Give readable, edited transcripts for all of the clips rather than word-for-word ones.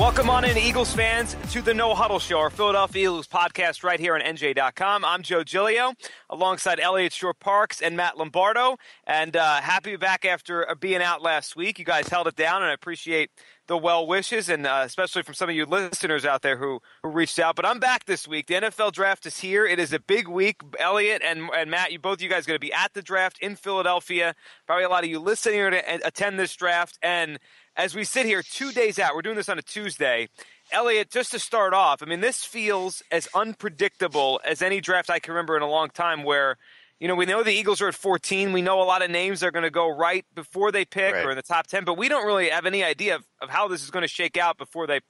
Welcome on in, Eagles fans, to the No Huddle Show, our Philadelphia Eagles podcast right here on NJ.com. I'm Joe Giglio, alongside Elliott Shore-Parks and Matt Lombardo, and happy to be back after being out last week. You guys held it down, and I appreciate the well wishes, and especially from some of you listeners out there who reached out. But I'm back this week. The NFL draft is here. It is a big week. Elliott and Matt, both of you guys are going to be at the draft in Philadelphia. Probably a lot of you listening here to attend this draft. And as we sit here 2 days out, we're doing this on a Tuesday. Elliott, just to start off, this feels as unpredictable as any draft I can remember in a long time where, we know the Eagles are at 14. We know a lot of names are going to go right before they pick or in the top 10, but we don't really have any idea of how this is going to shake out before they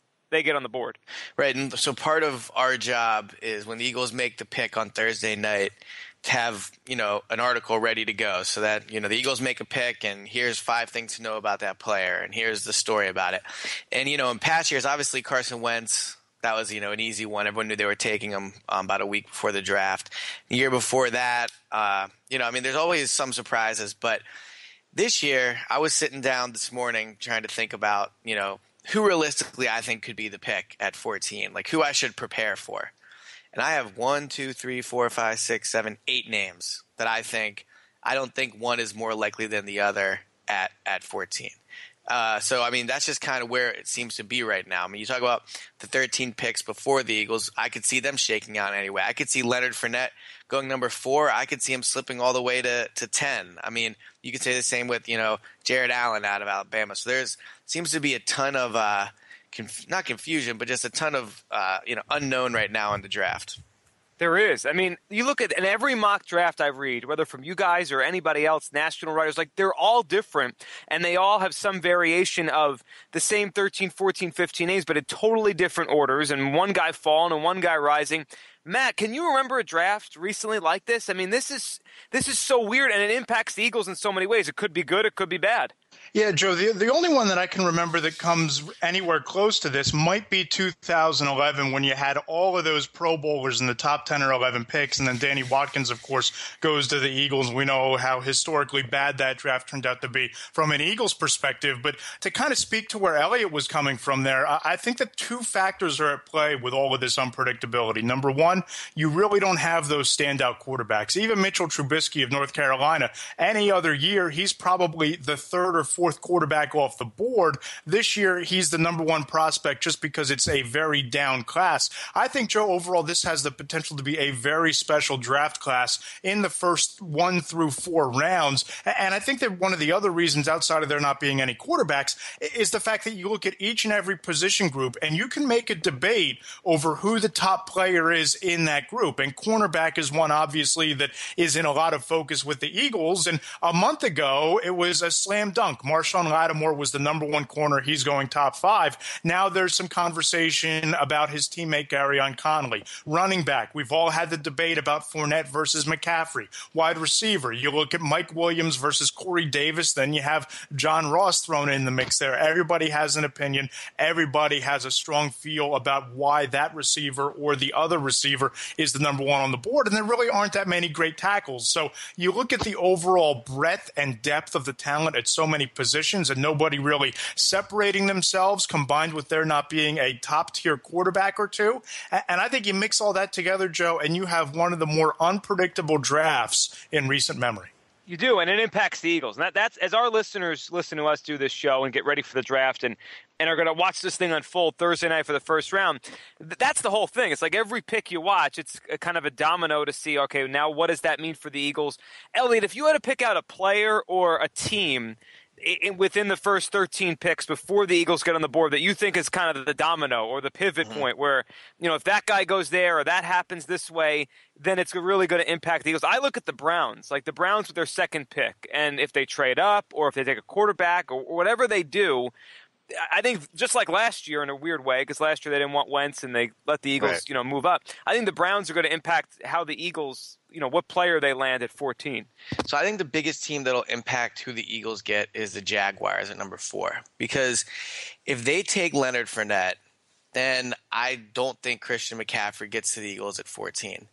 get on the board. Right, and so part of our job is when the Eagles make the pick on Thursday night to have, an article ready to go so that, the Eagles make a pick and here's 5 things to know about that player and here's the story about it. And, in past years, obviously Carson Wentz, that was, an easy one. Everyone knew they were taking him about a week before the draft. The year before that, there's always some surprises. But this year, I was sitting down this morning trying to think about, who realistically I think could be the pick at 14, like who I should prepare for. And I have 1, 2, 3, 4, 5, 6, 7, 8 names that I don't think one is more likely than the other at 14. So that's just kind of where it seems to be right now. You talk about the 13 picks before the Eagles. I could see them shaking out anyway. I could see Leonard Fournette going number 4. I could see him slipping all the way to 10. You could say the same with, Jared Allen out of Alabama. So seems to be a ton of not confusion, but just a ton of unknown right now in the draft. There is. You look at in every mock draft I read, whether from you guys or anybody else, national writers, they're all different, and they all have some variation of the same 13, 14, 15 names, but in totally different orders, and one guy falling and one guy rising. Matt, can you remember a draft recently like this? This is so weird, and it impacts the Eagles in so many ways. It could be good, it could be bad. Yeah, Joe, the only one that I can remember that comes anywhere close to this might be 2011 when you had all of those Pro Bowlers in the top 10 or 11 picks, and then Danny Watkins, of course, goes to the Eagles. We know how historically bad that draft turned out to be from an Eagles perspective. But to kind of speak to where Elliott was coming from there, I think that 2 factors are at play with all of this unpredictability. Number one, you really don't have those standout quarterbacks. Even Mitchell Trubisky of North Carolina, any other year, he's probably the 3rd or 4th quarterback off the board. This year, he's the number 1 prospect just because it's a very down class. I think, Joe, overall, this has the potential to be a very special draft class in the first 1 through 4 rounds. And I think that one of the other reasons outside of there not being any quarterbacks is the fact that you look at each and every position group and you can make a debate over who the top player is in that group. And cornerback is one, obviously, that is in a lot of focus with the Eagles. And a month ago, it was a slam dunk. Marshawn Lattimore was the number 1 corner. He's going top 5. Now there's some conversation about his teammate Garyon Conley. Running back, we've all had the debate about Fournette versus McCaffrey. Wide receiver, you look at Mike Williams versus Corey Davis, then you have John Ross thrown in the mix there. Everybody has an opinion. Everybody has a strong feel about why that receiver or the other receiver is the number 1 on the board, and there really aren't that many great tackles. So you look at the overall breadth and depth of the talent at so many positions and nobody really separating themselves, combined with there not being a top-tier quarterback or two. And I think you mix all that together, Joe, and you have one of the more unpredictable drafts in recent memory. You do, and it impacts the Eagles. And that's as our listeners listen to us do this show and get ready for the draft and are going to watch this thing unfold Thursday night for the first round. That's the whole thing. It's like every pick you watch, it's a kind of a domino to see, okay, now what does that mean for the Eagles? Elliott, if you had to pick out a player or a team within the first 13 picks before the Eagles get on the board that you think is kind of the domino or the pivot point where, if that guy goes there or that happens this way, then it's really going to impact the Eagles. I look at the Browns, like the Browns with their second pick, and if they trade up or if they take a quarterback or whatever they do, I think just like last year in a weird way, because last year they didn't want Wentz and they let the Eagles, move up. I think the Browns are going to impact how the Eagles, what player they land at 14. So I think the biggest team that'll impact who the Eagles get is the Jaguars at number 4. Because if they take Leonard Fournette, then I don't think Christian McCaffrey gets to the Eagles at 14.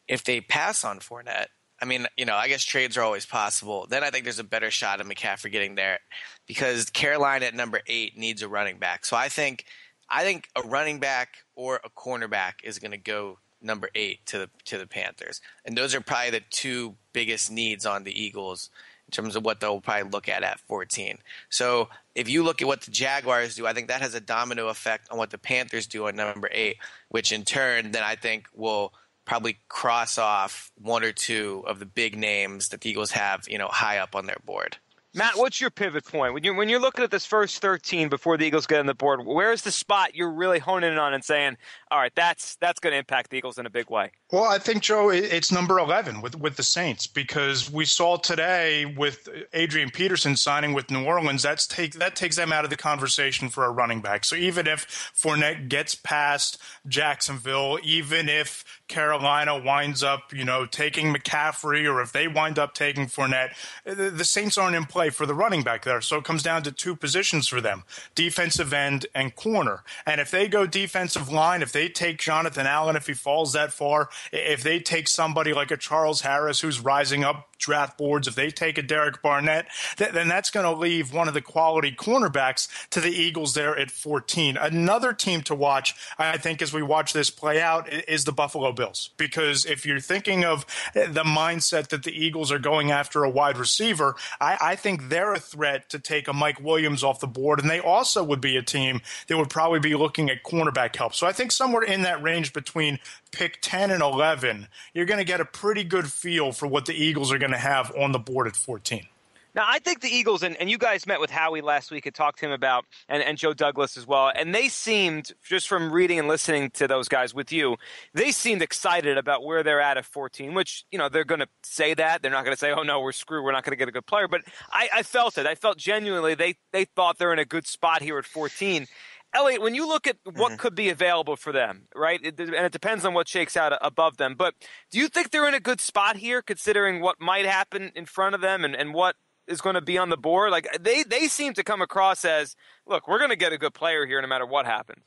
If they pass on Fournette, I guess trades are always possible. Then I think there's a better shot of McCaffrey getting there because Carolina at number 8 needs a running back. So I think I think a running back or a cornerback is going to go number 8 to the Panthers. And those are probably the two biggest needs on the Eagles in terms of what they'll probably look at 14. So if you look at what the Jaguars do, I think that has a domino effect on what the Panthers do on number 8, which in turn then I think will probably cross off one or two of the big names that the Eagles have, high up on their board. Matt, what's your pivot point? When you're looking at this first 13 before the Eagles get on the board, where's the spot you're really honing in on and saying, all right, that's going to impact the Eagles in a big way? Well, I think, Joe, it's number 11 with the Saints, because we saw today with Adrian Peterson signing with New Orleans, that takes them out of the conversation for a running back. So even if Fournette gets past Jacksonville, even if Carolina winds up, taking McCaffrey, or if they wind up taking Fournette, the Saints aren't in play for the running back there. So it comes down to two positions for them, defensive end and corner. And if they go defensive line, if they take Jonathan Allen, if he falls that far, if they take somebody like a Charles Harris who's rising up draft boards, if they take a Derek Barnett, then that's going to leave one of the quality cornerbacks to the Eagles there at 14. Another team to watch, I think, as we watch this play out, is the Buffalo Bills. Because if you're thinking of the mindset that the Eagles are going after a wide receiver, I think they're a threat to take a Mike Williams off the board, and they also would be a team that would probably be looking at cornerback help. So I think somewhere in that range between pick 10 and 11, you're going to get a pretty good feel for what the Eagles are going to have on the board at 14. Now, I think the Eagles, and you guys met with Howie last week and talked to him about, and Joe Douglas as well, and they seemed, just from reading and listening to those guys with you, they seemed excited about where they're at 14, which, they're going to say that. They're not going to say, oh, no, we're screwed, we're not going to get a good player. But I felt it. I felt genuinely they thought they're in a good spot here at 14. Elliot, when you look at what could be available for them, right, and it depends on what shakes out above them, but do you think they're in a good spot here considering what might happen in front of them and what is going to be on the board? Like they seem to come across as, look, we're going to get a good player here no matter what happens.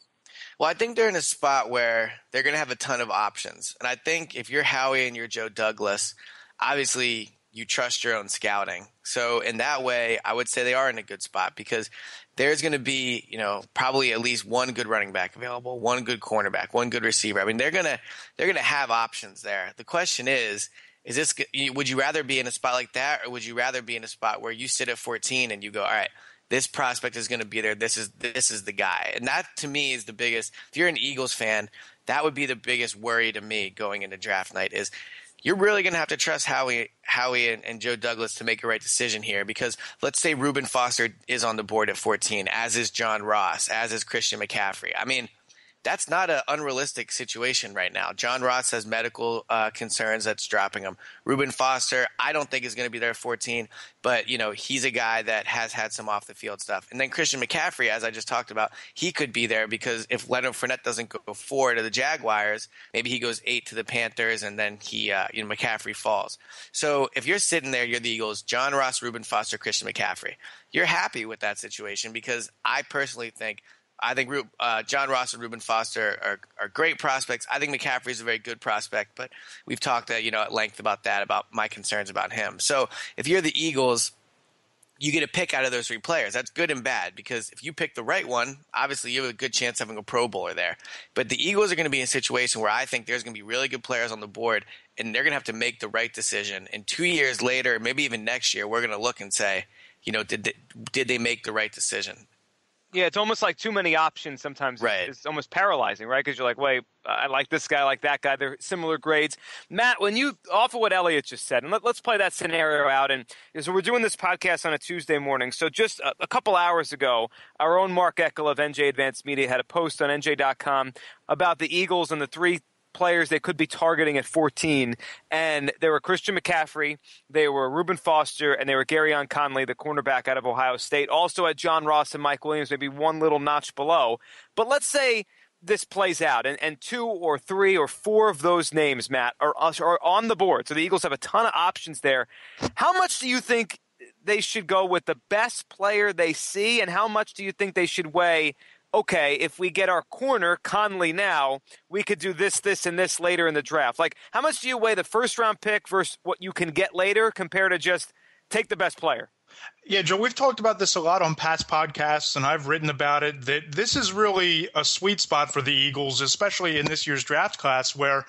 Well, I think they're in a spot where they're going to have a ton of options. And I think if you're Howie and you're Joe Douglas, obviously you trust your own scouting. So in that way, I would say they are in a good spot because there's going to be, probably at least one good running back available, one good cornerback, one good receiver. I mean, they're going to have options there. The question is this, would you rather be in a spot like that, or would you rather be in a spot where you sit at 14 and you go, all right, this prospect is going to be there. This is the guy. And that to me is the biggest, if you're an Eagles fan, that would be the biggest worry to me going into draft night is you're really going to have to trust Howie and Joe Douglas to make a right decision here, because let's say Reuben Foster is on the board at 14, as is John Ross, as is Christian McCaffrey. I mean, that's not an unrealistic situation right now. John Ross has medical concerns that's dropping him. Reuben Foster, I don't think is going to be there at 14, but he's a guy that has had some off the field stuff. And then Christian McCaffrey, as I just talked about, he could be there because if Leonard Fournette doesn't go 4 to the Jaguars, maybe he goes 8 to the Panthers, and then he McCaffrey falls. So if you're sitting there, you're the Eagles, John Ross, Reuben Foster, Christian McCaffrey, you're happy with that situation because I personally think John Ross and Reuben Foster are great prospects. I think McCaffrey is a very good prospect, but we've talked at length about that, about my concerns about him. So if you're the Eagles, you get a pick out of those 3 players. That's good and bad because if you pick the right one, obviously you have a good chance of having a Pro Bowler there. But the Eagles are going to be in a situation where I think there's going to be really good players on the board, and they're going to have to make the right decision. And 2 years later, maybe even next year, we're going to look and say, did they make the right decision? Yeah, it's almost like too many options sometimes. Right. It's almost paralyzing, right? Because you're like, wait, I like this guy, I like that guy. They're similar grades. Matt, when you off of what Elliot just said, and let's play that scenario out. And so we're doing this podcast on a Tuesday morning. So just a couple hours ago, our own Mark Eckel of NJ Advanced Media had a post on NJ.com about the Eagles and the 3 players they could be targeting at 14, and they were Christian McCaffrey, they were Reuben Foster, and they were Garyon Conley, the cornerback out of Ohio State. Also at John Ross and Mike Williams, maybe one little notch below. But let's say this plays out, and 2 or 3 or 4 of those names, Matt, are on the board. So the Eagles have a ton of options there. How much do you think they should go with the best player they see, and how much do you think they should weigh, okay, if we get our corner, Conley now, we could do this, and this later in the draft? Like, how much do you weigh the first-round pick versus what you can get later compared to just take the best player? Yeah, Joe, we've talked about this a lot on past podcasts, and I've written about it, that this is really a sweet spot for the Eagles, especially in this year's draft class, where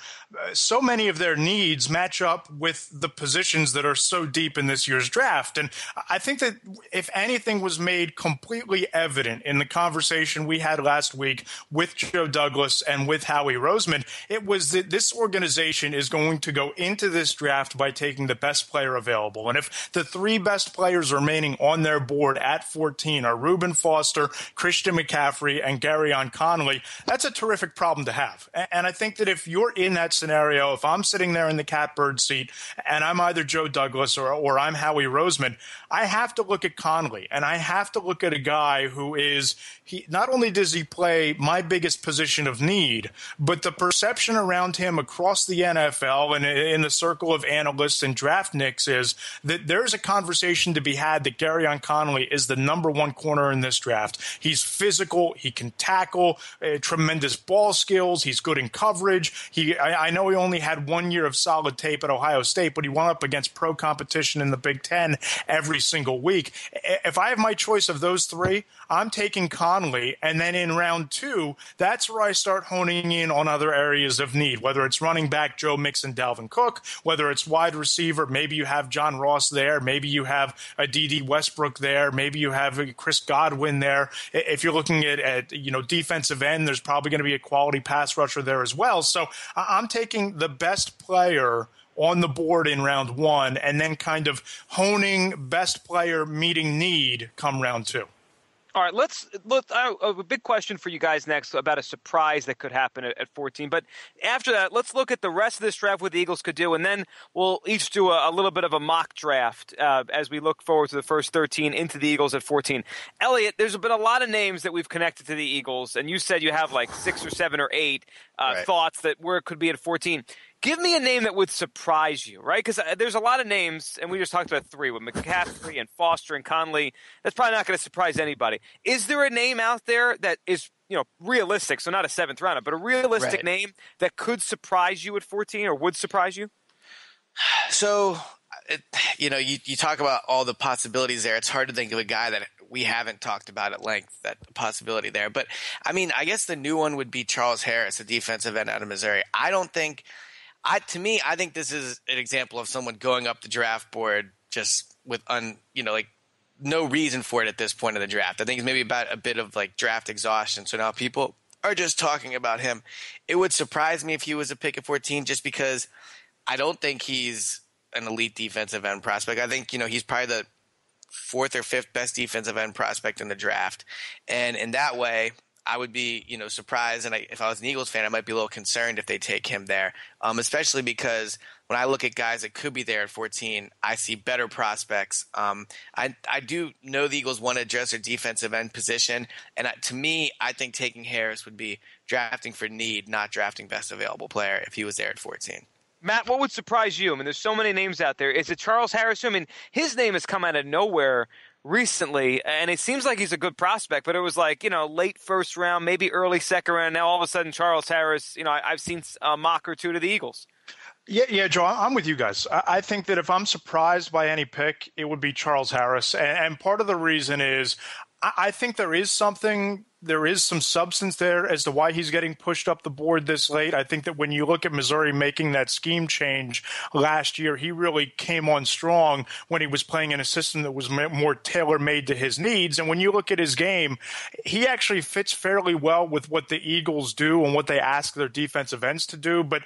so many of their needs match up with the positions that are so deep in this year's draft. And I think that if anything was made completely evident in the conversation we had last week with Joe Douglas and with Howie Roseman, it was that this organization is going to go into this draft by taking the best player available. And if the three best players remaining on their board at 14 are Reuben Foster, Christian McCaffrey, and Garyon Conley, that's a terrific problem to have. And I think that if you're in that scenario, if I'm sitting there in the catbird seat and I'm either Joe Douglas or I'm Howie Roseman, I have to look at Conley, and I have to look at a guy who is, he not only does he play my biggest position of need, but the perception around him across the NFL and in the circle of analysts and draftniks is that there's a conversation to be had that Garyon Conley is the number one corner in this draft. He's physical, he can tackle, tremendous ball skills, he's good in coverage. I know he only had 1 year of solid tape at Ohio State, but he went up against pro competition in the Big Ten every single week. If I have my choice of those three, I'm taking Conley, and then in round two, that's where I start honing in on other areas of need, whether it's running back Joe Mixon, Dalvin Cook, whether it's wide receiver, maybe you have John Ross there, maybe you have a D.D. Westbrook there, maybe you have Chris Godwin there. If you're looking at defensive end, there's probably going to be a quality pass rusher there as well. So I'm taking the best player on the board in round one and then kind of honing best player meeting need come round two. All right, let's look. A big question for you guys next about a surprise that could happen at 14. But after that, let's look at the rest of this draft, what the Eagles could do, and then we'll each do a little bit of a mock draft as we look forward to the first 13 into the Eagles at 14. Elliot, there's been a lot of names that we've connected to the Eagles, and you said you have like 6 or 7 or 8 thoughts that where it could be at 14. Give me a name that would surprise you, right? Because there's a lot of names, and we just talked about 3 with McCaffrey and Foster and Conley. That's probably not going to surprise anybody. Is there a name out there that is, realistic? So not a 7th rounder, but a realistic name that could surprise you at 14 or would surprise you? So, you talk about all the possibilities there. It's hard to think of a guy that we haven't talked about at length, that possibility there. But, I mean, I guess the new one would be Charles Harris, a defensive end out of Missouri. I think this is an example of someone going up the draft board just with no reason for it at this point in the draft. I think it's maybe about a bit of like draft exhaustion. So now people are just talking about him. It would surprise me if he was a pick at 14 just because I don't think he's an elite defensive end prospect. I think, he's probably the 4th or 5th best defensive end prospect in the draft. And in that way, I would be, surprised, and if I was an Eagles fan, I might be a little concerned if they take him there, especially because when I look at guys that could be there at 14, I see better prospects. I do know the Eagles want to address their defensive end position, and to me, I think taking Harris would be drafting for need, not drafting best available player if he was there at 14. Matt, what would surprise you? I mean, there's so many names out there. Is it Charles Harris? I mean, his name has come out of nowhere recently, and it seems like he's a good prospect, but it was like, late first round, maybe early second round. Now all of a sudden, Charles Harris, I've seen a mock or two to the Eagles. Yeah, Joe, I'm with you guys. I think that if I'm surprised by any pick, it would be Charles Harris. And part of the reason is I think there is some substance there as to why he's getting pushed up the board this late. I think that when you look at Missouri making that scheme change last year, he really came on strong when he was playing in a system that was more tailor-made to his needs. And when you look at his game, he actually fits fairly well with what the Eagles do and what they ask their defensive ends to do. But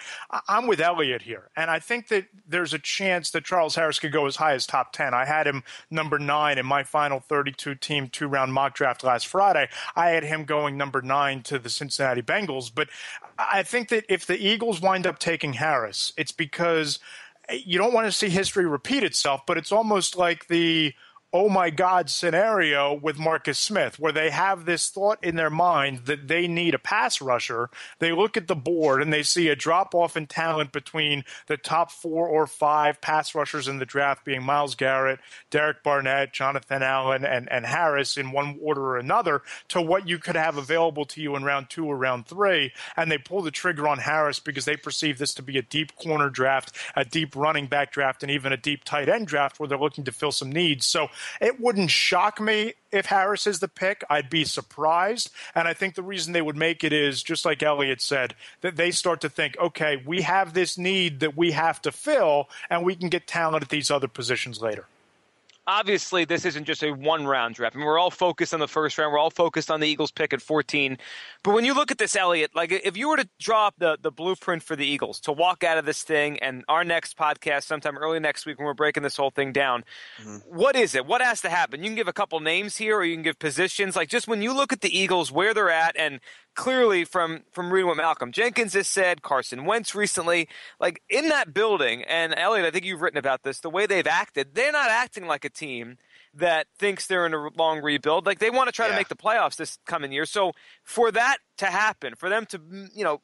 I'm with Elliott here. And I think that there's a chance that Charles Harris could go as high as top 10. I had him number 9 in my final 32-team 2-round mock draft last Friday. I had him going number 9 to the Cincinnati Bengals. But I think that if the Eagles wind up taking Harris, it's because you don't want to see history repeat itself, but it's almost like the oh my God scenario with Marcus Smith, where they have this thought in their mind that they need a pass rusher. They look at the board and they see a drop-off in talent between the top 4 or 5 pass rushers in the draft being Myles Garrett, Derek Barnett, Jonathan Allen, and Harris in one order or another to what you could have available to you in round 2 or round 3. And they pull the trigger on Harris because they perceive this to be a deep corner draft, a deep running back draft, and even a deep tight end draft where they're looking to fill some needs. So It wouldn't shock me if Harris is the pick. I'd be surprised. And I think the reason they would make it is, just like Elliot said, that they start to think, okay, we have this need that we have to fill, and we can get talent at these other positions later. Obviously, this isn't just a one-round draft. I mean, we're all focused on the first round. We're all focused on the Eagles pick at 14. But when you look at this, Elliot, like if you were to draw up the blueprint for the Eagles to walk out of this thing, and our next podcast sometime early next week when we're breaking this whole thing down, what is it? What has to happen? You can give a couple names here, or you can give positions. Like, just when you look at the Eagles, where they're at, and clearly from reading what Malcolm Jenkins has said, Carson Wentz recently, like in that building, and Elliot, I think you've written about this, the way they've acted, they're not acting like a team that thinks they're in a long rebuild. Like, they want to try to make the playoffs this coming year. So for that to happen, for them to,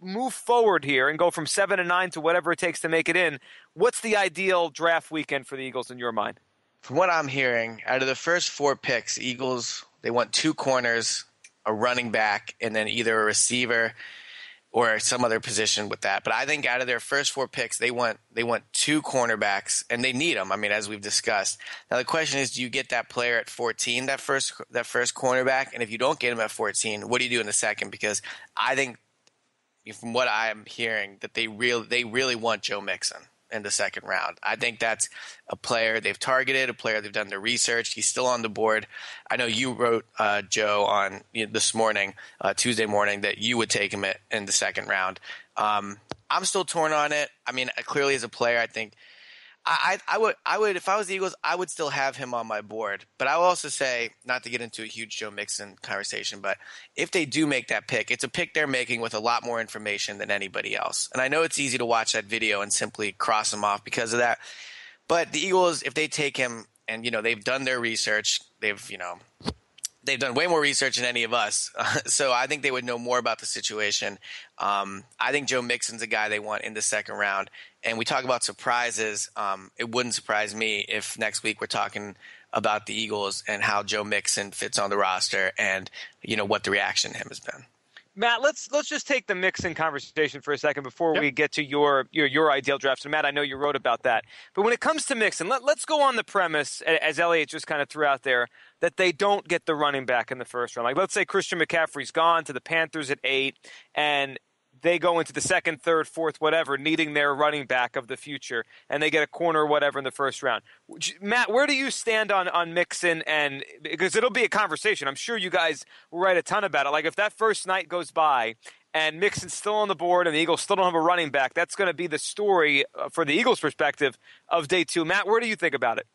move forward here and go from 7-9 to whatever it takes to make it in, what's the ideal draft weekend for the Eagles in your mind? From what I'm hearing, out of the first 4 picks, Eagles, they want 2 corners, a running back, and then either a receiver or some other position with that. But I think out of their first 4 picks, they want 2 cornerbacks, and they need them. I mean, as we've discussed. Now the question is, do you get that player at 14, that first cornerback? And if you don't get him at 14, what do you do in the second? Because I think, from what I am hearing, that they really want Joe Mixon in the second round. I think that's a player they've targeted, a player they've done their research. He's still on the board. I know you wrote, Joe, on this morning, Tuesday morning, that you would take him in the second round. I'm still torn on it. I mean, clearly as a player, I think I would if I was the Eagles, I would still have him on my board. But I will also say, not to get into a huge Joe Mixon conversation, but if they do make that pick, it's a pick they're making with a lot more information than anybody else. And I know it's easy to watch that video and simply cross him off because of that. But the Eagles, if they take him and, they've done their research, they've done way more research than any of us. So I think they would know more about the situation. I think Joe Mixon's a guy they want in the second round. And we talk about surprises. It wouldn't surprise me if next week we're talking about the Eagles and how Joe Mixon fits on the roster and, what the reaction to him has been. Matt, let's just take the Mixon conversation for a second before we get to your ideal draft. So, Matt, I know you wrote about that. But when it comes to Mixon, let's go on the premise, as Elliot just kind of threw out there, that they don't get the running back in the first round. Like, let's say Christian McCaffrey's gone to the Panthers at 8, and they go into the second, third, fourth, whatever, needing their running back of the future, and they get a corner or whatever in the first round. Matt, where do you stand on Mixon? And because it'll be a conversation. I'm sure you guys will write a ton about it. Like, if that first night goes by and Mixon's still on the board and the Eagles still don't have a running back, that's going to be the story for the Eagles' perspective of day 2. Matt, where do you think about it?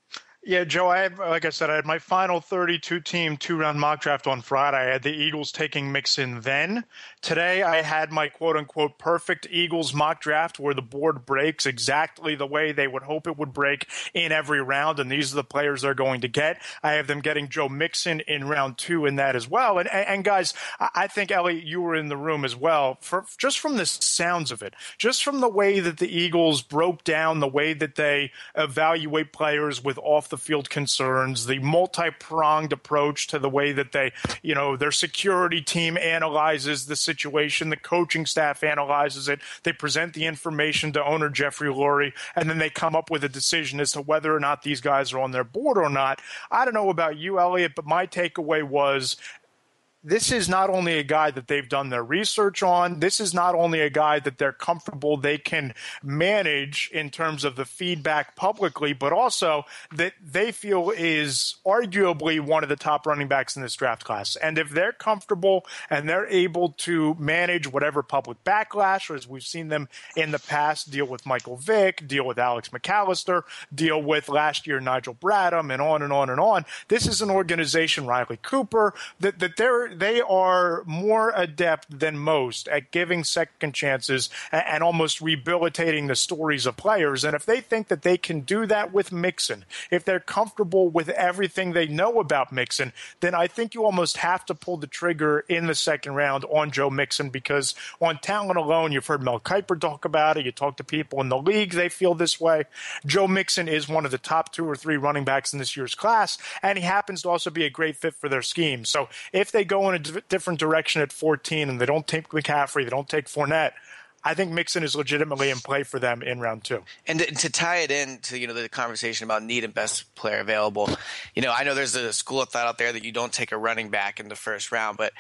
Yeah, Joe, like I said, I had my final 32-team 2-round mock draft on Friday. I had the Eagles taking Mixon then. Today, I had my quote-unquote perfect Eagles mock draft where the board breaks exactly the way they would hope it would break in every round, and these are the players they're going to get. I have them getting Joe Mixon in round 2 in that as well. And guys, I think, Elliot, you were in the room as well. Just from the sounds of it, just from the way that the Eagles broke down, the way that they evaluate players with off-the-field concerns, the multi-pronged approach to the way that they, their security team analyzes the situation, the coaching staff analyzes it, they present the information to owner Jeffrey Lurie, and then they come up with a decision as to whether or not these guys are on their board or not. I don't know about you, Elliot, but my takeaway was, this is not only a guy that they've done their research on. This is not only a guy that they're comfortable they can manage in terms of the feedback publicly, but also that they feel is arguably one of the top running backs in this draft class. And if they're comfortable and they're able to manage whatever public backlash, or as we've seen them in the past, deal with Michael Vick, deal with Alex McAllister, deal with last year Nigel Bradham, and on and on and on. This is an organization, Riley Cooper, that they are more adept than most at giving second chances and almost rehabilitating the stories of players. And if they think that they can do that with Mixon, if they're comfortable with everything they know about Mixon, then I think you almost have to pull the trigger in the second round on Joe Mixon, because on talent alone, you've heard Mel Kiper talk about it. You talk to people in the league, they feel this way. Joe Mixon is one of the top 2 or 3 running backs in this year's class, and he happens to also be a great fit for their scheme. So if they go in a different direction at 14 and they don't take McCaffrey, they don't take Fournette, I think Mixon is legitimately in play for them in round 2. And to tie it into, the conversation about need and best player available, I know there's a school of thought out there that you don't take a running back in the first round, but,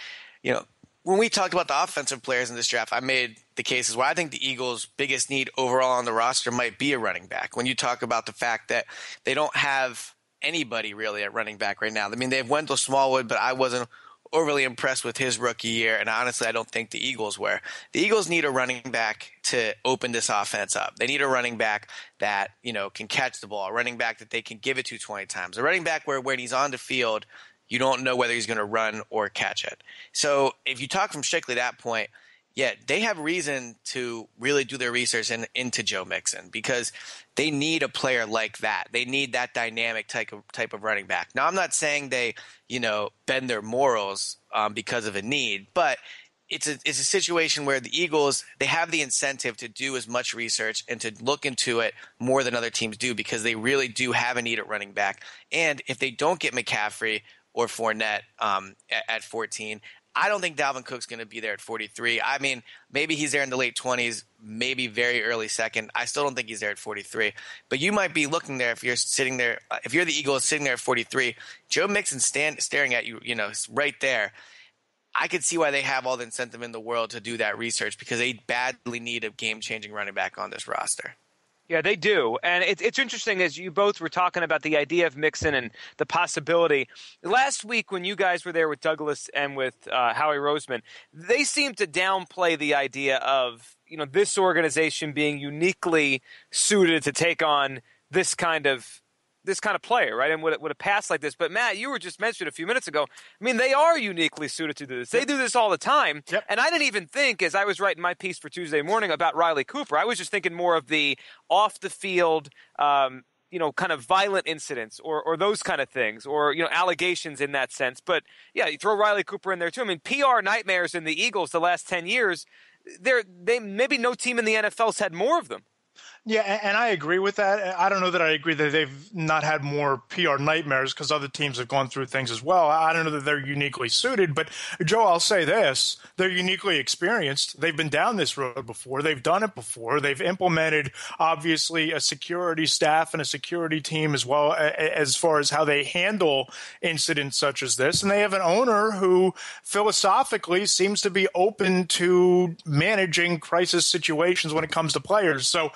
when we talked about the offensive players in this draft, I made the cases where I think the Eagles' biggest need overall on the roster might be a running back. When you talk about the fact that they don't have anybody really at running back right now. I mean, they have Wendell Smallwood, but I wasn't overly impressed with his rookie year, and honestly, I don't think the Eagles were. The Eagles need a running back to open this offense up. They need a running back that, can catch the ball, a running back that they can give it to 20 times, a running back where when he's on the field, you don't know whether he's going to run or catch it. So if you talk from strictly that point, yeah, they have reason to really do their research into Joe Mixon because they need a player like that. They need that dynamic type of running back. Now, I'm not saying they, bend their morals because of a need, but it's a situation where the Eagles, they have the incentive to do as much research and to look into it more than other teams do because they really do have a need at running back. And if they don't get McCaffrey or Fournette at 14, I don't think Dalvin Cook's going to be there at 43. I mean, maybe he's there in the late 20s, maybe very early second. I still don't think he's there at 43. But you might be looking there if you're sitting there. If you're the Eagles sitting there at 43, Joe Mixon staring at you, right there. I could see why they have all the incentive in the world to do that research because they badly need a game-changing running back on this roster. Yeah, they do. And it's interesting as you both were talking about the idea of Mixon and the possibility. Last week when you guys were there with Douglas and with Howie Roseman, they seemed to downplay the idea of, this organization being uniquely suited to take on this kind of player, right? And with a pass like this. But Matt, you were just mentioned a few minutes ago. I mean, they are uniquely suited to do this. They do this all the time. Yep. And I didn't even think, as I was writing my piece for Tuesday morning about Riley Cooper, I was just thinking more of the off the field, kind of violent incidents or those kind of things, or allegations in that sense. But yeah, you throw Riley Cooper in there too. I mean, PR nightmares in the Eagles the last 10 years. They maybe no team in the NFL's had more of them. Yeah, and I agree with that. I don't know that I agree that they've not had more PR nightmares because other teams have gone through things as well. I don't know that they're uniquely suited, but Joe, I'll say this. They're uniquely experienced. They've been down this road before. They've done it before. They've implemented, obviously, a security staff and a security team as well as far as how they handle incidents such as this. And they have an owner who philosophically seems to be open to managing crisis situations when it comes to players. So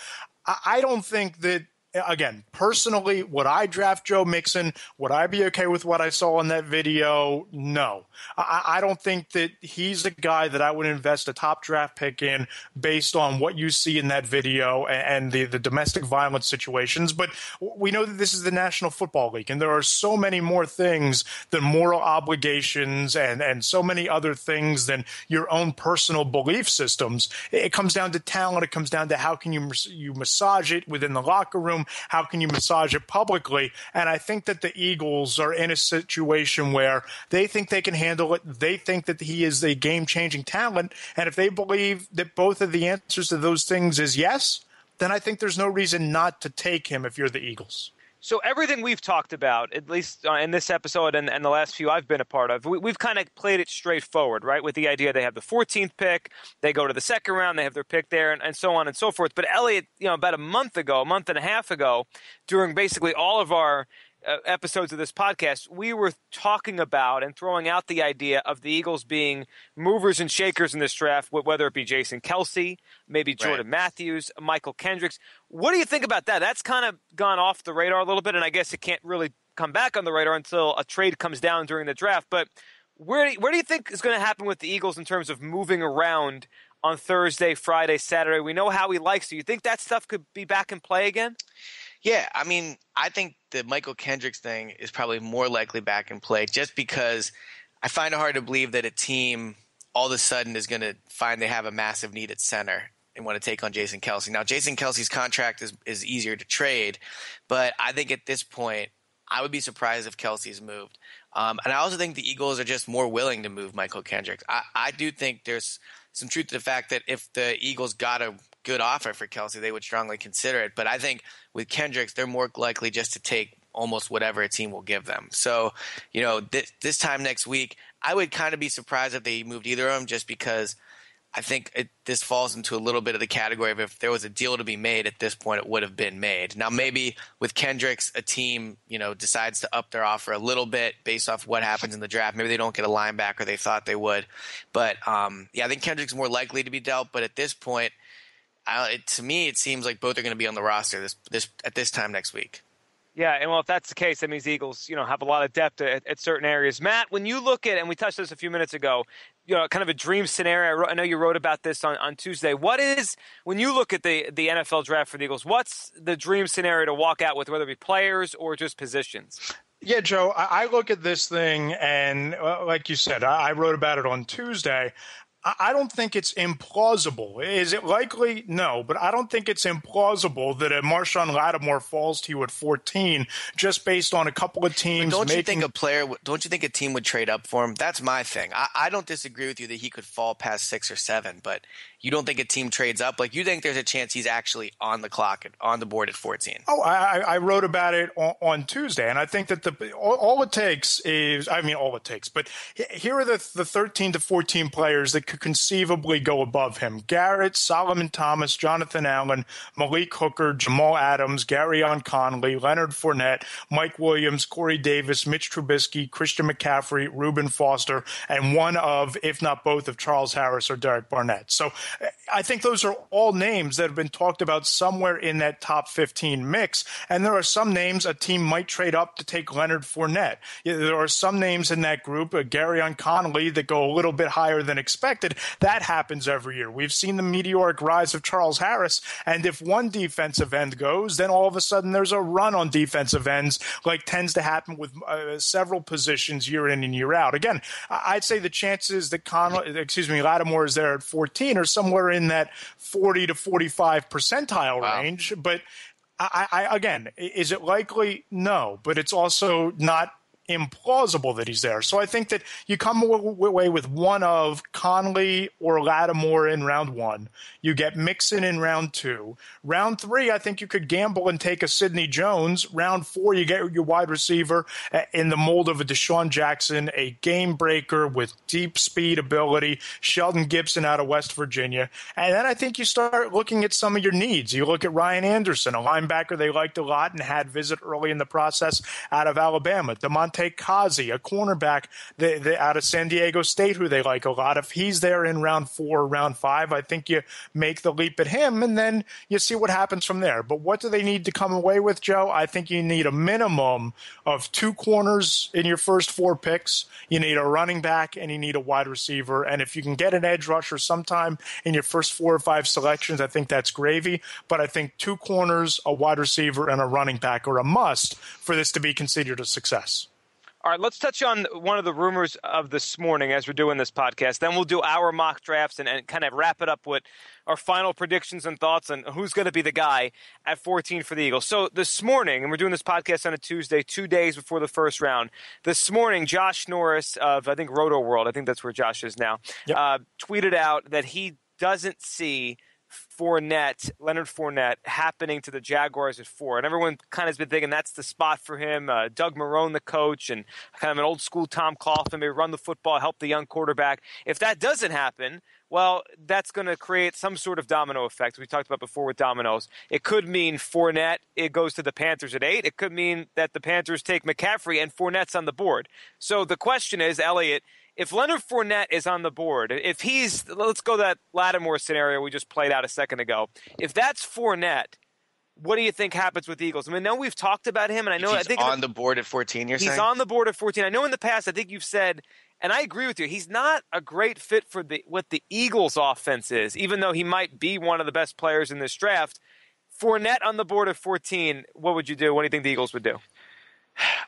I don't think that, again, personally, would I draft Joe Mixon? Would I be okay with what I saw in that video? No. I don't think that he's the guy that I would invest a top draft pick in based on what you see in that video and the domestic violence situations. But we know that this is the National Football League, and there are so many more things than moral obligations and so many other things than your own personal belief systems. It comes down to talent. It comes down to how can you massage it within the locker room. How can you massage it publicly? And I think that the Eagles are in a situation where they think they can handle it. They think that he is a game-changing talent. And if they believe that both of the answers to those things is yes, then I think there's no reason not to take him if you're the Eagles. So everything we've talked about, at least in this episode and the last few I've been a part of, we've kind of played it straightforward, right? With the idea they have the 14th pick, they go to the second round, they have their pick there, and so on and so forth. But Elliot, about a month and a half ago, during basically all of our episodes of this podcast, we were talking about and throwing out the idea of the Eagles being movers and shakers in this draft, whether it be Jason Kelce, maybe Jordan Matthews, Michael Kendricks. What do you think about that? That's kind of gone off the radar a little bit, and I guess it can't really come back on the radar until a trade comes down during the draft. But where do you think is going to happen with the Eagles in terms of moving around on Thursday, Friday, Saturday? We know how he likes. Do you think that stuff could be back in play again? Yeah, I mean, I think the Michael Kendricks thing is probably more likely back in play just because I find it hard to believe that a team all of a sudden is going to find they have a massive need at center and want to take on Jason Kelce. Now, Jason Kelce's contract is easier to trade, but I think at this point, I would be surprised if Kelce's moved. And I also think the Eagles are just more willing to move Michael Kendricks. I do think there's some truth to the fact that if the Eagles got a good offer for Kelce, they would strongly consider it. But I think with Kendricks, they're more likely just to take almost whatever a team will give them. So, this time next week, I would kind of be surprised if they moved either of them just because I think this falls into a little bit of the category of if there was a deal to be made at this point, it would have been made. Now, maybe with Kendricks, a team, decides to up their offer a little bit based off what happens in the draft. Maybe they don't get a linebacker they thought they would. But, I think Kendricks is more likely to be dealt. But at this point, to me, it seems like both are going to be on the roster at this time next week. Yeah, and well, if that's the case, that means the Eagles, have a lot of depth at certain areas. Matt, when you look at, and we touched this a few minutes ago, kind of a dream scenario. I know you wrote about this on Tuesday. What is, when you look at the NFL draft for the Eagles, what's the dream scenario to walk out with, whether it be players or just positions? Yeah, Joe, I look at this thing, and like you said, I wrote about it on Tuesday. I don't think it's implausible. Is it likely? No, but I don't think it's implausible that a Marshawn Lattimore falls to you at 14 just based on a couple of teams. Don't you think a team would trade up for him? That's my thing. I don't disagree with you that he could fall past 6 or 7, but you don't think a team trades up? Like, you think there's a chance he's actually on the clock, on the board at 14? Oh, I wrote about it on Tuesday, and I think that all it takes is, but here are the 13 to 14 players that could conceivably go above him: Garrett, Solomon Thomas, Jonathan Allen, Malik Hooker, Jamal Adams, Garyon Conley, Leonard Fournette, Mike Williams, Corey Davis, Mitch Trubisky, Christian McCaffrey, Reuben Foster, and one of, if not both, of Charles Harris or Derek Barnett. So I think those are all names that have been talked about somewhere in that top 15 mix. And there are some names a team might trade up to take Leonard Fournette. There are some names in that group, Garyon Conley, that go a little bit higher than expected. That happens every year. We've seen the meteoric rise of Charles Harris. And if one defensive end goes, then all of a sudden there's a run on defensive ends, like tends to happen with several positions year in and year out. Again, I'd say the chances that Lattimore is there at 14 are somewhere in that 40 to 45 percentile range. But again, is it likely? No, but it's also not implausible that he's there. So I think that you come away with one of Conley or Lattimore in round 1. You get Mixon in round 2. Round 3, I think you could gamble and take a Sidney Jones. Round 4, you get your wide receiver in the mold of a Deshaun Jackson, a game breaker with deep speed ability, Sheldon Gibson out of West Virginia. And then I think you start looking at some of your needs. You look at Ryan Anderson, a linebacker they liked a lot and had visit early in the process out of Alabama. Demonte Kazi, a cornerback out of San Diego State who they like a lot. If he's there in round 4 or round 5, I think you make the leap at him, and then you see what happens from there. But what do they need to come away with, Joe? I think you need a minimum of 2 corners in your first 4 picks. You need a running back, and you need a wide receiver. And if you can get an edge rusher sometime in your first 4 or 5 selections, I think that's gravy. But I think 2 corners, a wide receiver, and a running back are a must for this to be considered a success. All right, let's touch on one of the rumors of this morning as we're doing this podcast. Then we'll do our mock drafts and kind of wrap it up with our final predictions and thoughts on who's going to be the guy at 14 for the Eagles. So this morning, and we're doing this podcast on a Tuesday, 2 days before the first round. This morning, Josh Norris of, I think, Roto World, I think that's where Josh is now, tweeted out that he doesn't see Leonard Fournette happening to the Jaguars at 4. And everyone kind of has been thinking that's the spot for him. Doug Marrone, the coach, and kind of an old school Tom Coughlin, maybe run the football, help the young quarterback. If that doesn't happen, well, that's going to create some sort of domino effect we talked about before with dominoes. It could mean Fournette, it goes to the Panthers at 8. It could mean that the Panthers take McCaffrey and Fournette's on the board. So the question is, Elliot, if Leonard Fournette is on the board, if he's, let's go that Lattimore scenario we just played out a second ago. If that's Fournette, what do you think happens with the Eagles? I mean, I know we've talked about him, and I think on the board at 14. You're saying he's on the board at 14. I know in the past, I think you've said, and I agree with you, he's not a great fit for what the Eagles' offense is, even though he might be one of the best players in this draft. Fournette on the board at 14. What would you do? What do you think the Eagles would do?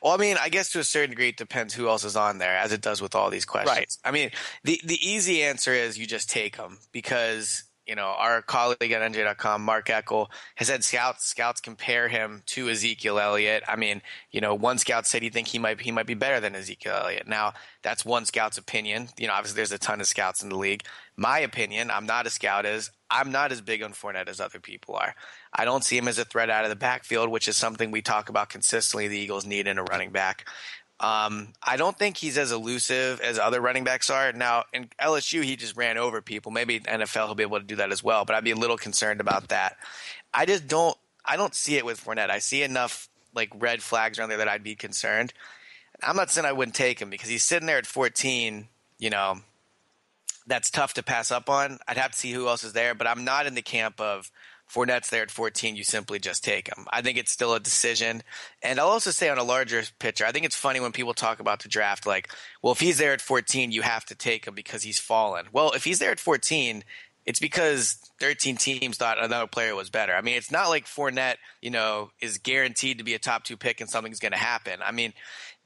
Well, I mean, I guess to a certain degree, it depends who else is on there, as it does with all these questions. Right. I mean, the easy answer is you just take them because, our colleague at NJ.com, Mark Eckel, has had scouts compare him to Ezekiel Elliott. I mean, one scout said he might be better than Ezekiel Elliott. Now, that's one scout's opinion. Obviously there's a ton of scouts in the league. My opinion, I'm not a scout, is I'm not as big on Fournette as other people are. I don't see him as a threat out of the backfield, which is something we talk about consistently the Eagles need in a running back. I don't think he's as elusive as other running backs are. Now, in LSU, he just ran over people. Maybe in NFL he'll be able to do that as well, but I'd be a little concerned about that. I don't see it with Fournette. I see enough like red flags around there that I'd be concerned. I'm not saying I wouldn't take him because he's sitting there at 14, that's tough to pass up on. I'd have to see who else is there, but I'm not in the camp of Fournette's there at 14, you simply just take him. I think it's still a decision. And I'll also say on a larger picture, I think it's funny when people talk about the draft, like, well, if he's there at 14, you have to take him because he's fallen. Well, if he's there at 14, it's because 13 teams thought another player was better. I mean, it's not like Fournette, is guaranteed to be a top 2 pick and something's going to happen. I mean,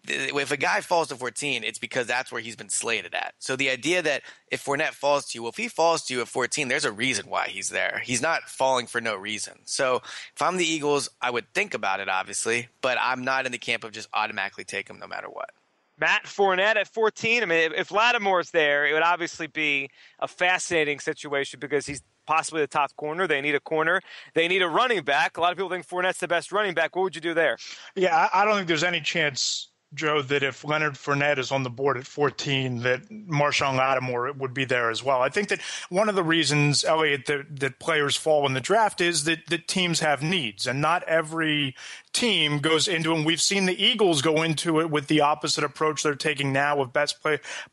if a guy falls to 14, it's because that's where he's been slated at. So the idea that if Fournette falls to you, well, if he falls to you at 14, there's a reason why he's there. He's not falling for no reason. So if I'm the Eagles, I would think about it, obviously, but I'm not in the camp of just automatically take him no matter what. Matt, Fournette at 14, I mean, if Lattimore's there, it would obviously be a fascinating situation because he's possibly the top corner. They need a corner. They need a running back. A lot of people think Fournette's the best running back. What would you do there? Yeah, I don't think there's any chance, Joe, that if Leonard Fournette is on the board at 14, that Marshawn Lattimore would be there as well. I think that one of the reasons, Elliot, that players fall in the draft is that teams have needs, and not every team goes into it. And we've seen the Eagles go into it with the opposite approach they're taking now with best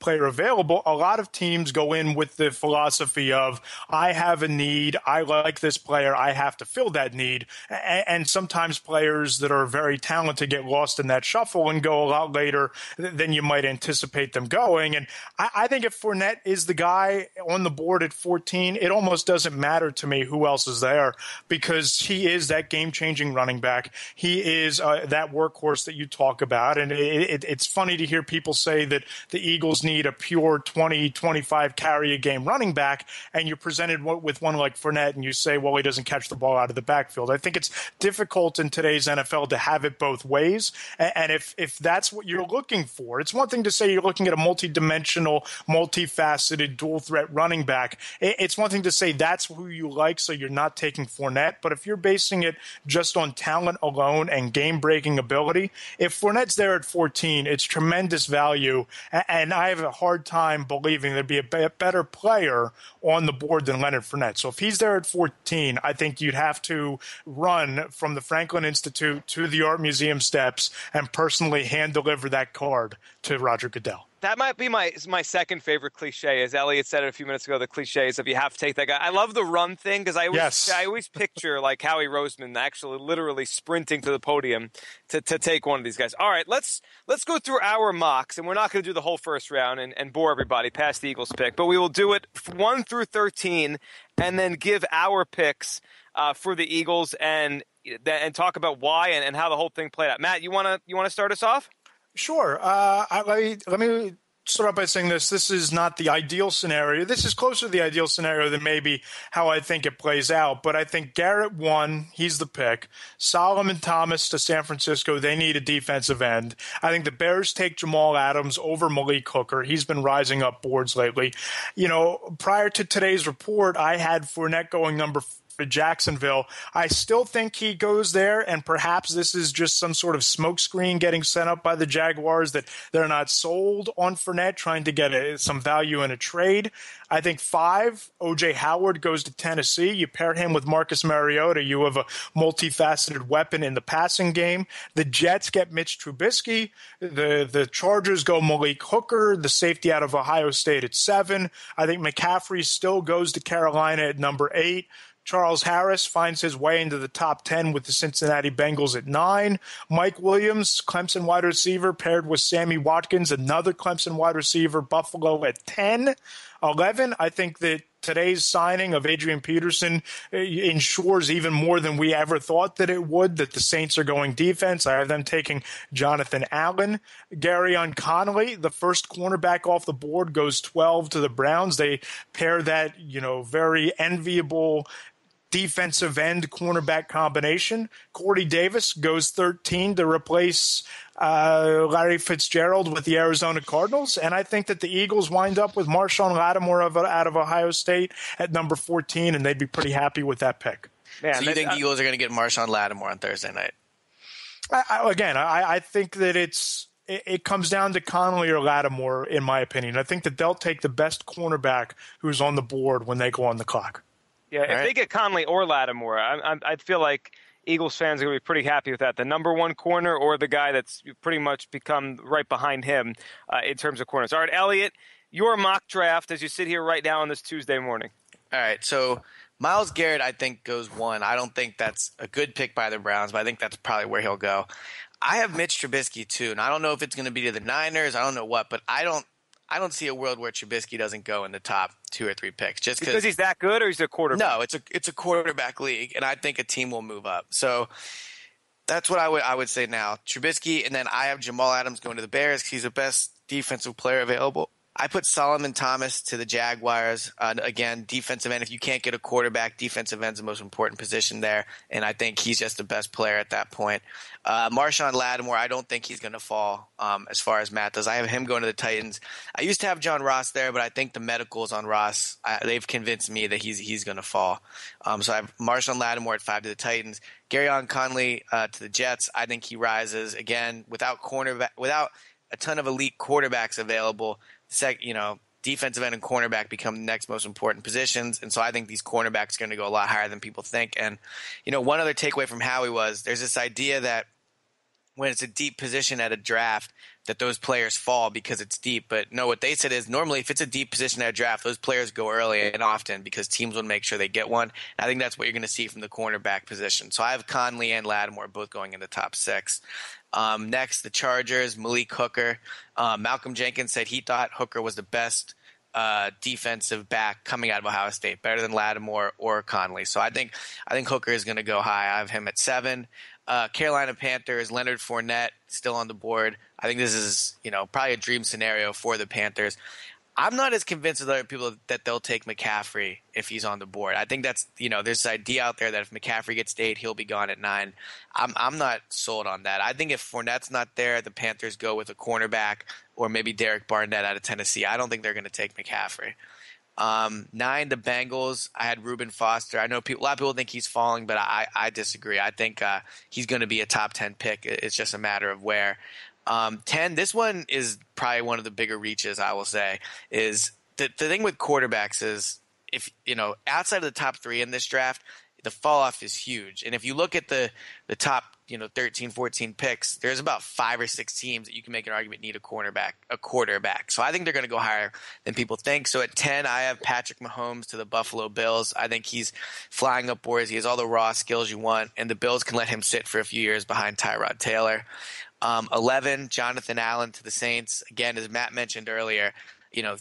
player available. A lot of teams go in with the philosophy of, I have a need, I like this player, I have to fill that need. And sometimes players that are very talented get lost in that shuffle and go a lot later than you might anticipate them going. And I think if Fournette is the guy on the board at 14, it almost doesn't matter to me who else is there because he is that game-changing running back. He is that workhorse that you talk about. And it's funny to hear people say that the Eagles need a pure 20, 25 carry a game running back, and you're presented with one like Fournette and you say, well, he doesn't catch the ball out of the backfield. I think it's difficult in today's NFL to have it both ways. And if that's what you're looking for, it's one thing to say you're looking at a multi-dimensional, multifaceted, dual-threat running back. It's one thing to say that's who you like, so you're not taking Fournette. But if you're basing it just on talent alone and game-breaking ability, if Fournette's there at 14, it's tremendous value, and I have a hard time believing there'd be a better player on the board than Leonard Fournette. So if he's there at 14, I think you'd have to run from the Franklin Institute to the Art Museum steps and personally hand-deliver that card to Roger Goodell. That might be my second favorite cliche. As Elliot said it a few minutes ago, the cliche is if you have to take that guy. I love the run thing because I always picture like Howie Roseman actually literally sprinting to the podium to take one of these guys. All right, let's go through our mocks, and we're not going to do the whole first round and bore everybody past the Eagles pick, but we will do it 1 through 13 and then give our picks for the Eagles and talk about why and how the whole thing played out. Matt, you want to start us off? Sure. Let me start off by saying this. This is not the ideal scenario. This is closer to the ideal scenario than maybe how I think it plays out. But I think Garrett won. He's the pick. Solomon Thomas to San Francisco. They need a defensive end. I think the Bears take Jamal Adams over Malik Hooker. He's been rising up boards lately. Prior to today's report, I had Fournette going number 4 for Jacksonville. I still think he goes there, and perhaps this is just some sort of smokescreen getting sent up by the Jaguars that they're not sold on Fournette, trying to get some value in a trade. I think 5, O.J. Howard goes to Tennessee. You pair him with Marcus Mariota. You have a multifaceted weapon in the passing game. The Jets get Mitch Trubisky. The Chargers go Malik Hooker, the safety out of Ohio State at 7. I think McCaffrey still goes to Carolina at number 8. Charles Harris finds his way into the top 10 with the Cincinnati Bengals at 9. Mike Williams, Clemson wide receiver, paired with Sammy Watkins, another Clemson wide receiver, Buffalo at 10. 11, I think that today's signing of Adrian Peterson ensures even more than we ever thought that it would, that the Saints are going defense. I have them taking Jonathan Allen. Garyon Connolly, the first cornerback off the board, goes 12 to the Browns. They pair that, very enviable defensive end cornerback combination. Corey Davis goes 13 to replace Larry Fitzgerald with the Arizona Cardinals. And I think that the Eagles wind up with Marshawn Lattimore out of Ohio State at number 14, and they'd be pretty happy with that pick. Man, so you think the Eagles are going to get Marshawn Lattimore on Thursday night? I think that it's it comes down to Connolly or Lattimore, in my opinion. I think that they'll take the best cornerback who's on the board when they go on the clock. Yeah, if they get Conley or Lattimore, I feel like Eagles fans are going to be pretty happy with that. The number one corner or the guy that's pretty much become right behind him in terms of corners. All right, Elliot, your mock draft as you sit here right now on this Tuesday morning. All right, so Myles Garrett, I think, goes 1. I don't think that's a good pick by the Browns, but I think that's probably where he'll go. I have Mitch Trubisky, too, and I don't know if it's going to be to the Niners. I don't know what, but I don't see a world where Trubisky doesn't go in the top 2 or 3 picks. Just because he's that good, or he's a quarterback? No, it's a quarterback league, and I think a team will move up. So that's what I would say now. Trubisky, and then I have Jamal Adams going to the Bears because he's the best defensive player available. I put Solomon Thomas to the Jaguars. Again, defensive end. If you can't get a quarterback, defensive end's the most important position there, and I think he's just the best player at that point. Marshawn Lattimore, I don't think he's going to fall as far as Matt does. I have him going to the Titans. I used to have John Ross there, but I think the medicals on Ross, they've convinced me that he's going to fall. So I have Marshawn Lattimore at 5 to the Titans. Garyon Conley to the Jets. I think he rises again without a ton of elite quarterbacks available. Defensive end and cornerback become the next most important positions. And so I think these cornerbacks are going to go a lot higher than people think. And, one other takeaway from Howie was there's this idea that when it's a deep position at a draft that those players fall because it's deep. But no, what they said is normally if it's a deep position at a draft, those players go early and often because teams will make sure they get one. And I think that's what you're going to see from the cornerback position. So I have Conley and Lattimore both going in the top 6. Next, the Chargers, Malik Hooker. Malcolm Jenkins said he thought Hooker was the best defensive back coming out of Ohio State, better than Lattimore or Conley. So I think Hooker is going to go high. I have him at 7. Carolina Panthers, Leonard Fournette still on the board. I think this is probably a dream scenario for the Panthers. I'm not as convinced as other people that they'll take McCaffrey if he's on the board. I think that's there's this idea out there that if McCaffrey gets 8, he'll be gone at 9. I'm not sold on that. I think if Fournette's not there, the Panthers go with a cornerback or maybe Derek Barnett out of Tennessee. I don't think they're going to take McCaffrey. 9, the Bengals. I had Reuben Foster. I know a lot of people think he's falling, but I disagree. I think he's going to be a top 10 pick. It's just a matter of where. 10, this one is probably one of the bigger reaches, I will say, is the thing with quarterbacks is if, outside of the top 3 in this draft, the fall off is huge. And if you look at the top, 13, 14 picks, there's about 5 or 6 teams that you can make an argument need a quarterback. So I think they're going to go higher than people think. So at 10, I have Patrick Mahomes to the Buffalo Bills. I think he's flying upwards. He has all the raw skills you want, and the Bills can let him sit for a few years behind Tyrod Taylor. 11, Jonathan Allen to the Saints. Again, as Matt mentioned earlier,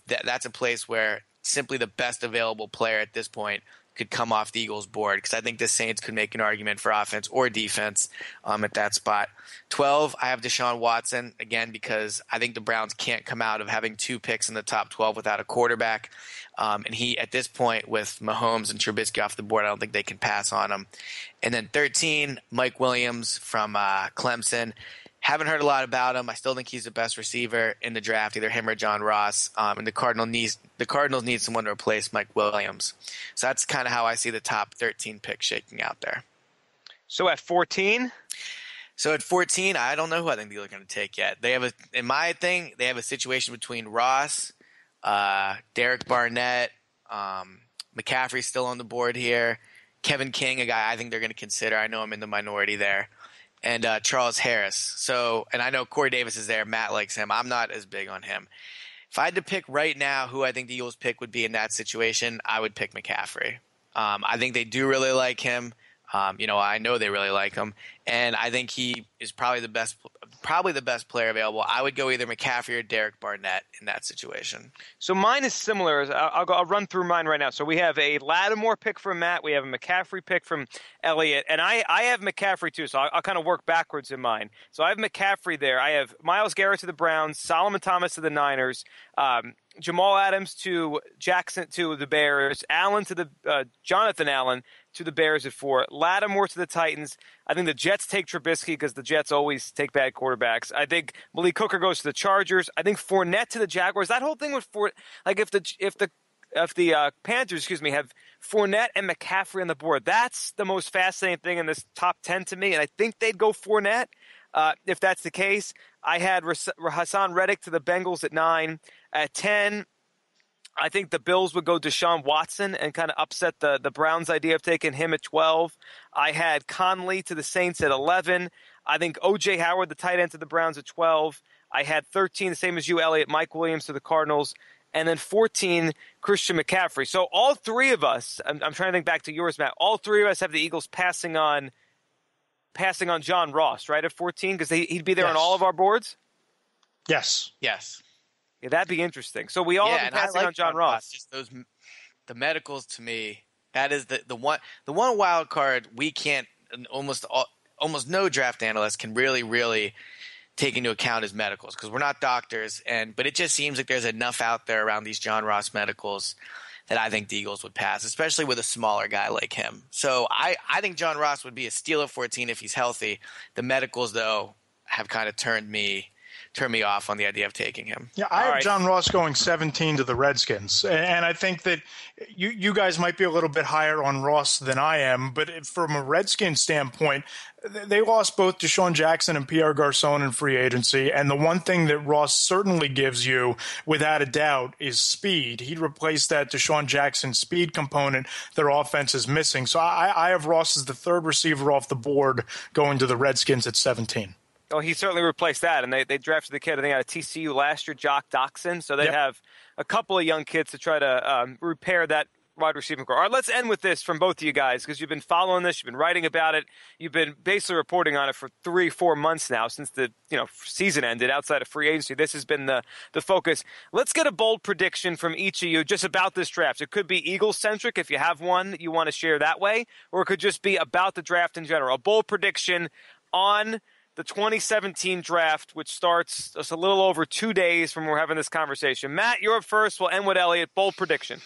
that's a place where simply the best available player at this point could come off the Eagles' board because I think the Saints could make an argument for offense or defense at that spot. 12, I have Deshaun Watson, again, because I think the Browns can't come out of having 2 picks in the top 12 without a quarterback. And he, at this point, with Mahomes and Trubisky off the board, I don't think they can pass on him. And then 13, Mike Williams from Clemson. Haven't heard a lot about him. I still think he's the best receiver in the draft, either him or John Ross. And the Cardinals need someone to replace Mike Williams. So that's kind of how I see the top 13 picks shaking out there. So at 14? So at 14, I don't know who I think they're going to take yet. They have a situation between Ross, Derek Barnett, McCaffrey's still on the board here, Kevin King, a guy I think they're going to consider. I know I'm in the minority there. And Charles Harris. So, and I know Corey Davis is there. Matt likes him. I'm not as big on him. If I had to pick right now who I think the Eagles pick would be in that situation, I would pick McCaffrey. I think they do really like him. I know they really like him, and I think he is probably the best player available. I would go either McCaffrey or Derek Barnett in that situation. So mine is similar. I'll run through mine right now. So we have a Lattimore pick from Matt. We have a McCaffrey pick from Elliot, and I have McCaffrey too. So I'll kind of work backwards in mine. So I have McCaffrey there. I have Myles Garrett to the Browns, Solomon Thomas to the Niners, Jamal Adams to Jackson to the Bears, Allen to the Jonathan Allen to the Bears at 4, Lattimore to the Titans. I think the Jets take Trubisky because the Jets always take bad quarterbacks. I think Malik Hooker goes to the Chargers. I think Fournette to the Jaguars. That whole thing with if the Panthers, have Fournette and McCaffrey on the board, that's the most fascinating thing in this top 10 to me. And I think they'd go Fournette. if that's the case. I had Hassan Reddick to the Bengals at 9. At 10, I think the Bills would go Deshaun Watson and kind of upset the Browns' idea of taking him at 12. I had Conley to the Saints at 11. I think O.J. Howard, the tight end, to the Browns at 12. I had 13, the same as you, Elliot, Mike Williams to the Cardinals. And then 14, Christian McCaffrey. So all three of us, I'm trying to think back to yours, Matt, all three of us have the Eagles passing on John Ross, right, at 14? Because he'd be there on all of our boards? Yes. Yes. Yeah, that'd be interesting. So we all have been passing on John Ross. Just the medicals, to me, that is the one wild card we can't, almost no draft analyst can really take into account his medicals, because we're not doctors, but it just seems like there's enough out there around these John Ross medicals that I think the Eagles would pass, especially with a smaller guy like him. So I think John Ross would be a steal at 14 if he's healthy. The medicals, though, have kind of turned me off on the idea of taking him. Yeah, I have John Ross going 17 to the Redskins, and I think that you guys might be a little bit higher on Ross than I am, but from a Redskins standpoint, they lost both Deshaun Jackson and Pierre Garçon in free agency, and the one thing that Ross certainly gives you, without a doubt, is speed. He'd replace that Deshaun Jackson speed component their offense is missing. So I have Ross as the third receiver off the board going to the Redskins at 17. Oh, he certainly replaced that, and they drafted the kid, I think, out of TCU last year, Jock Doxson. So they have a couple of young kids to try to repair that wide receiving core. All right, let's end with this from both of you guys, because you've been following this, you've been writing about it, you've been basically reporting on it for 3-4 months now since the season ended outside of free agency. This has been the focus. Let's get a bold prediction from each of you just about this draft. It could be Eagles-centric if you have one that you want to share that way, or it could just be about the draft in general. A bold prediction on the 2017 draft, which starts just a little over 2 days from when we're having this conversation. Matt, you're up first. We'll end with Elliot. Bold prediction.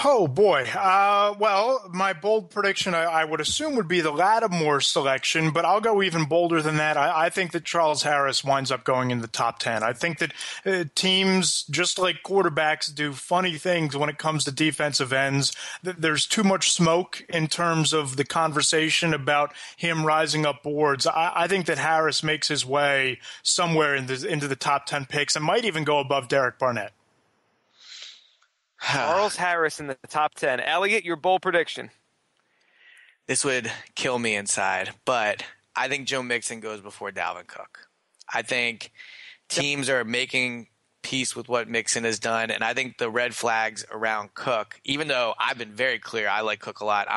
Oh, boy. Well, my bold prediction, I would assume, would be the Lattimore selection, but I'll go even bolder than that. I think that Charles Harris winds up going in the top 10. I think that teams, just like quarterbacks, do funny things when it comes to defensive ends. There's too much smoke in terms of the conversation about him rising up boards. I think that Harris makes his way somewhere into the top 10 picks and might even go above Derek Barnett. Charles Harris in the top 10. Elliot, your bold prediction. This would kill me inside, but I think Joe Mixon goes before Dalvin Cook. I think teams are making peace with what Mixon has done, and I think the red flags around Cook, even though I've been very clear I like Cook a lot,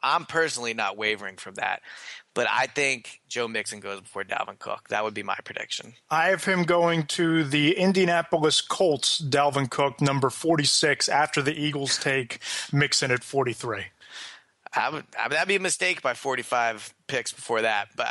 I'm personally not wavering from that. But I think Joe Mixon goes before Dalvin Cook. That would be my prediction. I have him going to the Indianapolis Colts, Dalvin Cook, number 46, after the Eagles take Mixon at 43. That'd be a mistake by 45 picks before that. But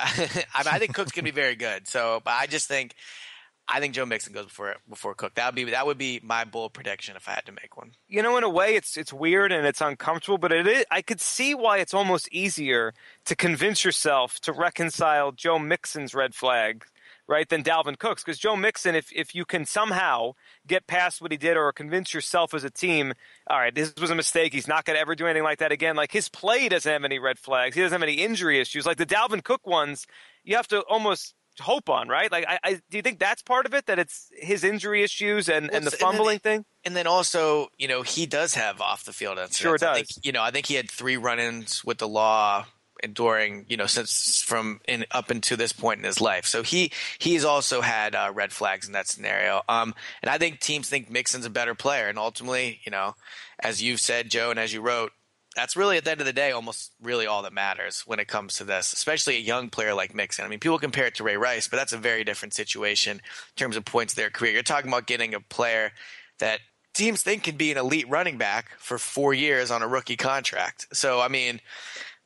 I think Cook's going to be very good. So, but I think Joe Mixon goes before Cook. That would be my bold prediction if I had to make one. In a way, it's weird and it's uncomfortable, but it is. I could see why it's almost easier to convince yourself to reconcile Joe Mixon's red flag, right, than Dalvin Cook's. Because Joe Mixon, if you can somehow get past what he did or convince yourself as a team, all right, this was a mistake. He's not going to ever do anything like that again. Like, his play doesn't have any red flags. He doesn't have any injury issues. Like the Dalvin Cook ones, you have to almost hope on, right? Like, do you think that's part of it, that it's his injury issues and the fumbling thing? And then also, he does have off the field incidents. Sure does. I think he had 3 run-ins with the law during, since from up into this point in his life. So he's also had red flags in that scenario. And I think teams think Mixon's a better player. And ultimately, as you've said, Joe, and as you wrote, that's really, at the end of the day, almost really all that matters when it comes to this, especially a young player like Mixon. I mean, people compare it to Ray Rice, but that's a very different situation in terms of points of their career. You're talking about getting a player that teams think can be an elite running back for 4 years on a rookie contract. So, I mean,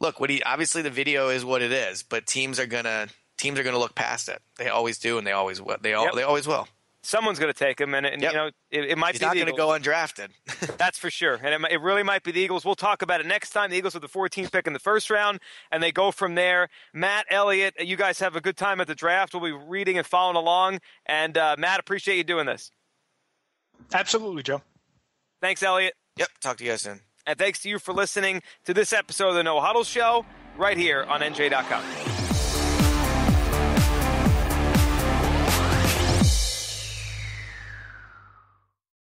look, obviously the video is what it is, but teams are gonna look past it. They always do, and they always will. They always will. Someone's going to take him, and it might He's be not the going to go undrafted. That's for sure, and it really might be the Eagles. We'll talk about it next time. The Eagles with the 14th pick in the first round, and they go from there. Matt, Elliot, you guys have a good time at the draft. We'll be reading and following along, and Matt, appreciate you doing this. Absolutely, Joe. Thanks, Elliot. Yep, talk to you guys soon. And thanks to you for listening to this episode of the No Huddle Show right here on NJ.com.